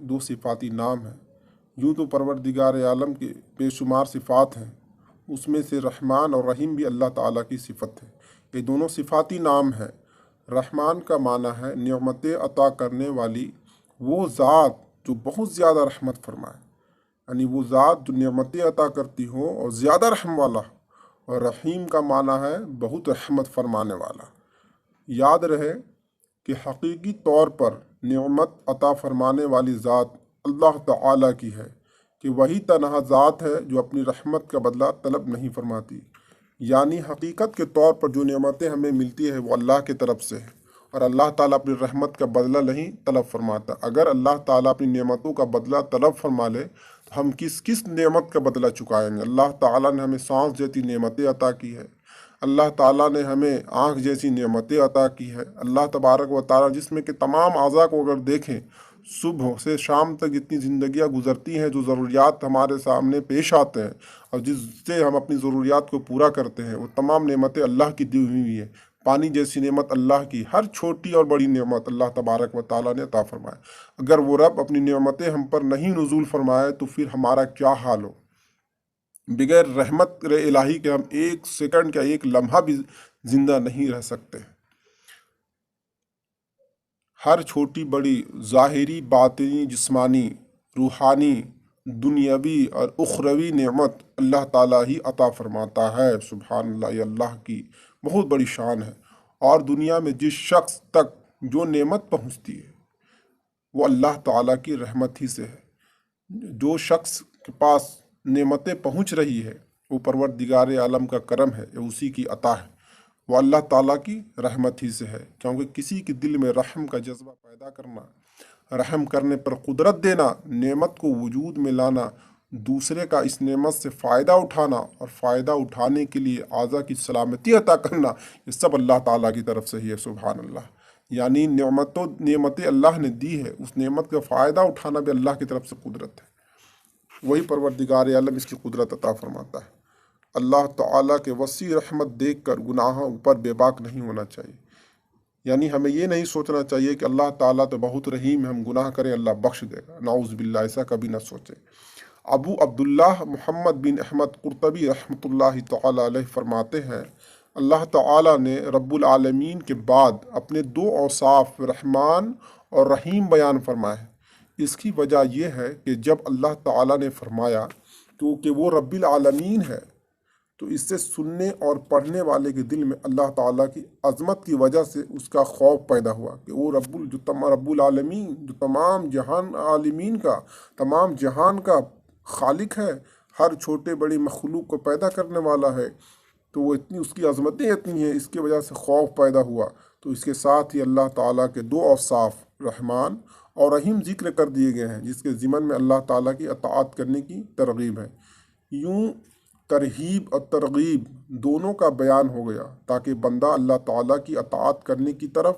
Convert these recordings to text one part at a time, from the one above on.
دو صفاتی نام ہیں۔ یوں تو پروردگار عالم کے بے شمار صفات ہیں، اس میں سے رحمان اور رحیم بھی اللہ تعالیٰ کی صفت ہے۔ یہ دونوں صفاتی نام ہیں۔ رحمان کا معنی ہے نعمتیں عطا کرنے والی وہ ذات جو بہت زیادہ رحمت فرمائے، یعنی وہ ذات جو نعمتیں عطا کرتی ہو اور زیادہ رحم والا ہو۔ اور رحیم کا معنی ہے بہت رحمت فرمانے والا۔ یاد رہے کہ حقیقی طور پر نعمت عطا فرمانے والی ذات اللہ تعالیٰ کی ہے، کہ وہی تنہا ذات ہے جو اپنی رحمت کا بدلہ طلب نہیں فرماتی۔ یعنی حقیقت کے طور پر جو نعمتیں ہمیں ملتی ہیں وہ اللہ کی طرف سے ہے، اور اللہ تعالیٰ اپنی رحمت کا بدلہ نہیں طلب فرماتا۔ اگر اللہ تعالیٰ اپنی نعمتوں کا بدلہ طلب فرما لے تو ہم کس نعمت کا بدلہ چکائیں گے؟ اللہ تعالیٰ نے ہمیں سانس جیسی نعمتیں عطا کی ہے، اللہ تعالیٰ نے ہمیں آنکھ جیسی نعمتیں عطا کی ہے۔ اللہ تبارک و تعالیٰ جس میں کہ تمام اعضاء کو اگر دیکھیں، صبح سے شام تک جتنی زندگیاں گزرتی ہیں، جو ضروریات ہمارے سامنے پیش آتے ہیں اور جس سے ہم اپنی ضروریات کو پورا کرتے ہیں، وہ تمام نعمتیں اللہ کی دی ہوئی ہیں۔ پانی جیسی نعمت اللہ کی، ہر چھوٹی اور بڑی نعمت اللہ تبارک و تعالیٰ نے عطا فرمائے۔ اگر وہ رب اپنی نعمتیں ہم پر نہیں نزول فرمائے تو پھر ہمارا کیا حال ہو؟ بغیر رحمت الہی کے ہم ایک سیکنڈ کا ایک لمحہ بھی زندہ نہیں رہ سکتے۔ ہر چھوٹی بڑی ظاہری، باطنی، جسمانی، روحانی، دنیاوی اور اخروی نعمت اللہ تعالیٰ ہی عطا فرماتا ہے۔ سبحان اللہ، یہ اللہ کی بہت بڑی شان ہے۔ اور دنیا میں جس شخص تک جو نعمت پہنچتی ہے وہ اللہ تعالیٰ کی رحمت ہی سے ہے۔ جو شخص کے پاس نعمتیں پہنچ رہی ہے وہ پروردگار عالم کا کرم ہے، یہ اسی کی عطا ہے، وہ اللہ تعالیٰ کی رحمت ہی سے ہے۔ کیونکہ کسی کے دل میں رحم کا جذبہ پیدا کرنا، رحم کرنے پر قدرت دینا، نعمت کو وجود میں لانا، دوسرے کا اس نعمت سے فائدہ اٹھانا اور فائدہ اٹھانے کے لیے اعضاء کی سلامتی عطا کرنا، یہ سب اللہ تعالیٰ کی طرف سے ہی ہے۔ سبحان اللہ، یعنی نعمتیں اللہ نے دی ہے، اس نعمت کا فائدہ اٹھانا بھی اللہ کی طرف سے قدرت ہے۔ وہی پروردگار عالم اس کی قدرت عطا فرماتا ہے۔ اللہ تعالیٰ کے وسیع رحمت دیکھ کر گناہوں پر بے باک نہیں ہونا چاہیے۔ یعنی ہمیں یہ نہیں سوچنا چاہیے کہ اللہ تعالیٰ تو بہت رحیم ہے، ہم گناہ کریں اللہ بخش دے گا، نعوذ باللہ، ایسا کبھی نہ سوچیں۔ ابو عبداللہ محمد بن احمد قرطبی رحمۃ اللہ تعالیٰ علیہ فرماتے ہیں، اللہ تعالیٰ نے رب العالمین کے بعد اپنے دو اوصاف رحمان اور رحیم بیان فرمائے۔ اس کی وجہ یہ ہے کہ جب اللہ تعالیٰ نے فرمایا کہ وہ رب العالمین ہے تو اس سے سننے اور پڑھنے والے کے دل میں اللہ تعالیٰ کی عظمت کی وجہ سے اس کا خوف پیدا ہوا کہ وہ رب العالمین جو تمام جہان عالمین کا، تمام جہان کا خالق ہے، ہر چھوٹے بڑی مخلوق کو پیدا کرنے والا ہے، تو وہ اس کی عظمتیں اتنی ہیں، اس کی وجہ سے خوف پیدا ہوا۔ تو اس کے ساتھ ہی اللہ تعالیٰ کے دو اوصاف رحمان اور رحیم ذکر کر دیے گئے ہیں، جس کے ضمن میں اللہ تعالیٰ کی اطاعت کرنے کی ترغیب ہے۔ یوں ترغیب اور ترغیب دونوں کا بیان ہو گیا تاکہ بندہ اللہ تعالیٰ کی اطاعت کرنے کی طرف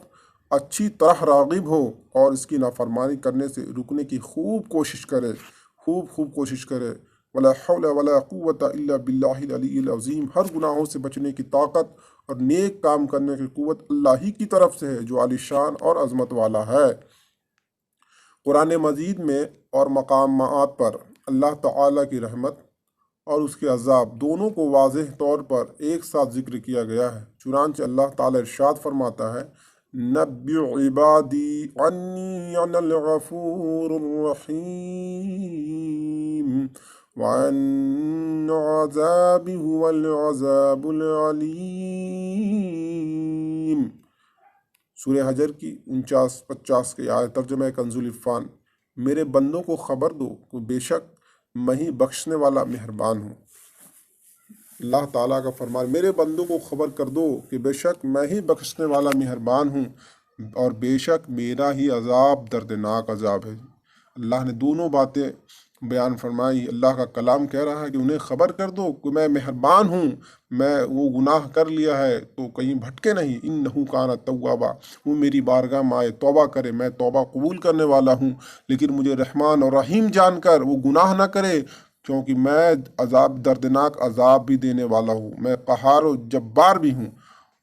اچھی طرح راغب ہو اور اس کی نافرمانی کرنے سے رکنے کی خوب کوشش کرے، خوب کوشش کرے۔ ولا حول ولا قوت الا باللہ العلی العظیم، ہر گناہوں سے بچنے کی طاقت اور نیک کام کرنے کی قوت اللہ ہی کی طرف سے ہے جو عالی شان اور عظمت والا ہے۔ قرآن مجید میں اور مقامات پر اللہ تعالیٰ کی رحمت اور اس کے عذاب دونوں کو واضح طور پر ایک ساتھ ذکر کیا گیا ہے۔ چنانچہ اللہ تعالیٰ ارشاد فرماتا ہے، نبئ عبادی انی انا الغفور الرحیم وان عذابی هو العذاب العلیم۔ سورہ حجر کی 49-50 کی آیت، ترجمہ کنز العرفان۔ میرے بندوں کو خبر دو کہ بے شک میں ہی بخشنے والا مہربان ہوں۔ اللہ تعالیٰ کا فرمان، میرے بندوں کو خبر کر دو کہ بے شک میں ہی بخشنے والا مہربان ہوں اور بے شک میرا ہی عذاب دردناک عذاب ہے۔ اللہ نے دونوں باتیں بیان فرمائی۔ اللہ کا کلام کہہ رہا ہے کہ انہیں خبر کر دو کہ میں مہربان ہوں، میں وہ گناہ کر لیا ہے تو کہیں بھٹکے نہیں، انہ کان توابا، وہ میری بارگاہ میں آئے توبہ کرے، میں توبہ قبول کرنے والا ہوں، لیکن مجھے رحمان اور رحیم جان کر وہ گناہ نہ کرے، کیونکہ میں عذاب دردناک عذاب بھی دینے والا ہوں، میں قہار و جبار بھی ہوں۔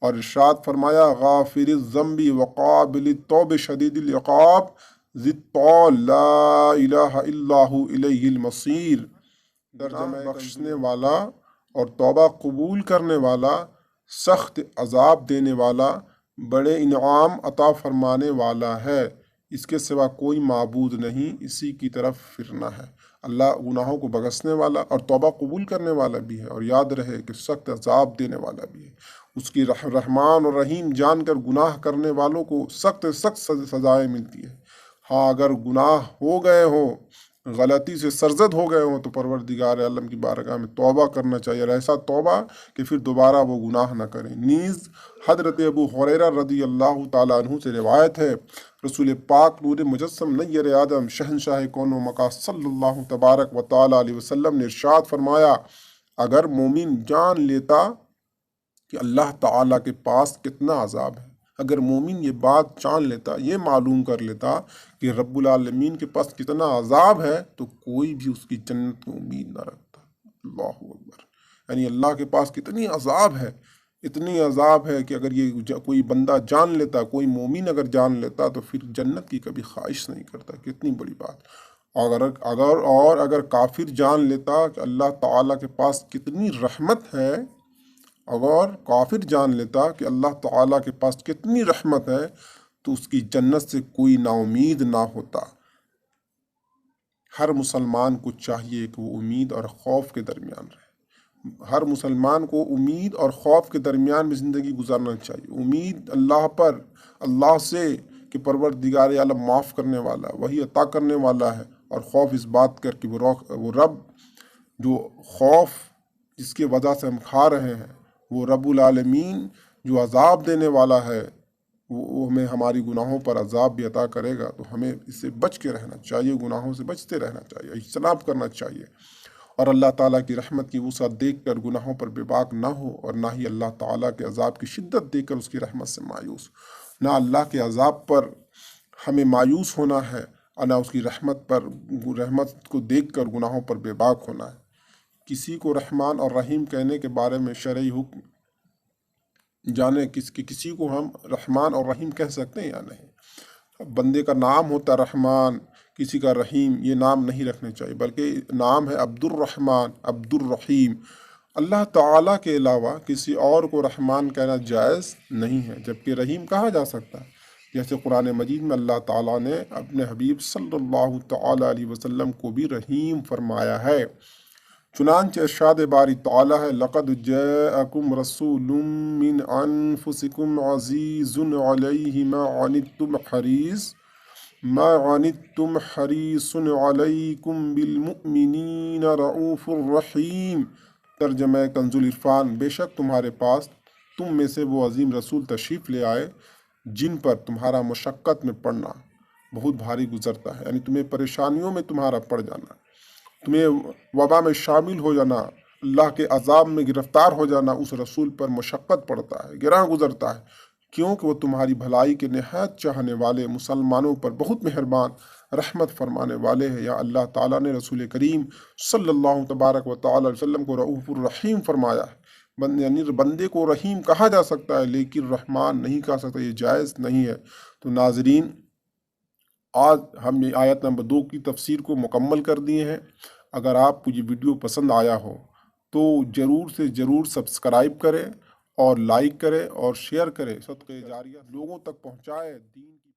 اور ارشاد فرمایا، غافر الذنب وقابل التوب شدید العقاب، ذی لا الہ الا ہو الیہ المصیر، ترجمہ بخشنے والا اور توبہ قبول کرنے والا، سخت عذاب دینے والا، بڑے انعام عطا فرمانے والا ہے، اس کے سوا کوئی معبود نہیں، اسی کی طرف پھرنا ہے۔ اللہ گناہوں کو بخشنے والا اور توبہ قبول کرنے والا بھی ہے، اور یاد رہے کہ سخت عذاب دینے والا بھی ہے۔ اس کی رحمان اور رحیم جان کر گناہ کرنے والوں کو سخت سخت سزائیں ملتی ہیں۔ ہاں اگر گناہ ہو گئے ہوں، غلطی سے سرزد ہو گئے ہوں، تو پروردگار عالم کی بارگاہ میں توبہ کرنا چاہیے، اور ایسا توبہ کہ پھر دوبارہ وہ گناہ نہ کریں۔ نیز حضرت ابو ہریرہ رضی اللہ تعالیٰ عنہ سے روایت ہے، رسول پاک نور مجسم نیر آدم شہنشاہ کون و مکان صلی اللہ تبارک و تعالیٰ علیہ وسلم نے ارشاد فرمایا، اگر مومن جان لیتا کہ اللہ تعالیٰ کے پاس کتنا عذاب ہے، اگر مومن یہ بات جان لیتا، یہ معلوم کر لیتا کہ رب العالمین کے پاس کتنا عذاب ہے، تو کوئی بھی اس کی جنت کی امید نہ رکھتا۔ اللہ اکبر، یعنی اللہ کے پاس کتنی عذاب ہے، اتنی عذاب ہے کہ اگر یہ کوئی بندہ جان لیتا، کوئی مومن اگر جان لیتا، تو پھر جنت کی کبھی خواہش نہیں کرتا۔ کتنی بڑی بات۔ اگر کافر جان لیتا کہ اللہ تعالیٰ کے پاس کتنی رحمت ہے، اگر کافر جان لیتا کہ اللہ تعالیٰ کے پاس کتنی رحمت ہے، تو اس کی جنت سے کوئی نا امید نہ ہوتا۔ ہر مسلمان کو چاہیے کہ وہ امید اور خوف کے درمیان رہے۔ ہر مسلمان کو امید اور خوف کے درمیان میں زندگی گزارنا چاہیے۔ امید اللہ پر، اللہ سے کہ پروردگار عالم معاف کرنے والا، وہی عطا کرنے والا ہے، اور خوف اس بات کر کہ وہ رب جو خوف جس کی وجہ سے ہم کھا رہے ہیں، وہ رب العالمین جو عذاب دینے والا ہے، وہ ہمیں ہماری گناہوں پر عذاب بھی عطا کرے گا، تو ہمیں اس سے بچ کے رہنا چاہیے، گناہوں سے بچتے رہنا چاہیے، اجتناب کرنا چاہیے، اور اللہ تعالیٰ کی رحمت کی وسعت دیکھ کر گناہوں پر بے باک نہ ہو، اور نہ ہی اللہ تعالیٰ کے عذاب کی شدت دیکھ کر اس کی رحمت سے مایوس، نہ اللہ کے عذاب پر ہمیں مایوس ہونا ہے، اور نہ اس کی رحمت کو دیکھ کر گناہوں پر بے باک ہونا ہے۔ کسی کو رحمان اور رحیم کہنے کے بارے میں شرعی حکم جانے کسی کو ہم رحمان اور رحیم کہہ سکتے ہیں یا نہیں۔ بندے کا نام ہوتا رحمان، کسی کا رحیم، یہ نام نہیں رکھنے چاہیے، بلکہ نام ہے عبد الرحمن، عبد الرحیم۔ اللہ تعالیٰ کے علاوہ کسی اور کو رحمان کہنا جائز نہیں ہے، جبکہ رحیم کہا جا سکتا ہے، جیسے قرآن مجید میں اللہ تعالیٰ نے اپنے حبیب صلی اللہ تعالیٰ علیہ وسلم کو بھی رحیم فرمایا ہے۔ چنانچہ ارشاد باری تعالیٰ ہے، لَقَدْ جَاءَكُمْ رَسُولٌ مِّنْ أَنفُسِكُمْ عَزِيزٌ عَلَيْهِ مَا عَنِتُّمْ حَرِيصٌ عَلَيْكُمْ بِالْمُؤْمِنِينَ رَءُوفٌ رَحِيمٌ۔ ترجمہ کنز العرفان، بے شک تمہارے پاس تم میں سے وہ عظیم رسول تشریف لے آئے جن پر تمہارا مشقت میں پڑنا بہت بھاری گزرتا ہے، یعنی تمہیں پریشانیوں میں تمہارا پڑ جانا، تمہیں وبا میں شامل ہو جانا، اللہ کے عذاب میں گرفتار ہو جانا، اس رسول پر مشقت پڑتا ہے، گراں گزرتا ہے، کیونکہ وہ تمہاری بھلائی کے نہایت چاہنے والے، مسلمانوں پر بہت مہربان، رحمت فرمانے والے ہیں۔ یا اللہ تعالیٰ نے رسول کریم صلی اللہ تبارک و تعالیٰ علیہ وسلم کو رؤوف الرحیم فرمایا ہے، یعنی بندے کو رحیم کہا جا سکتا ہے، لیکن رحمان نہیں کہا سکتا، یہ جائز نہیں ہے۔ تو ناظرین، آج ہم یہ آیت نمبر 2 کی تفسیر کو مکمل کر دیے ہیں۔ اگر آپ کو یہ ویڈیو پسند آیا ہو تو ضرور سے ضرور سبسکرائب کریں، اور لائک کریں اور شیئر کریں، صدقہ جاریہ لوگوں تک پہنچائے، دین کی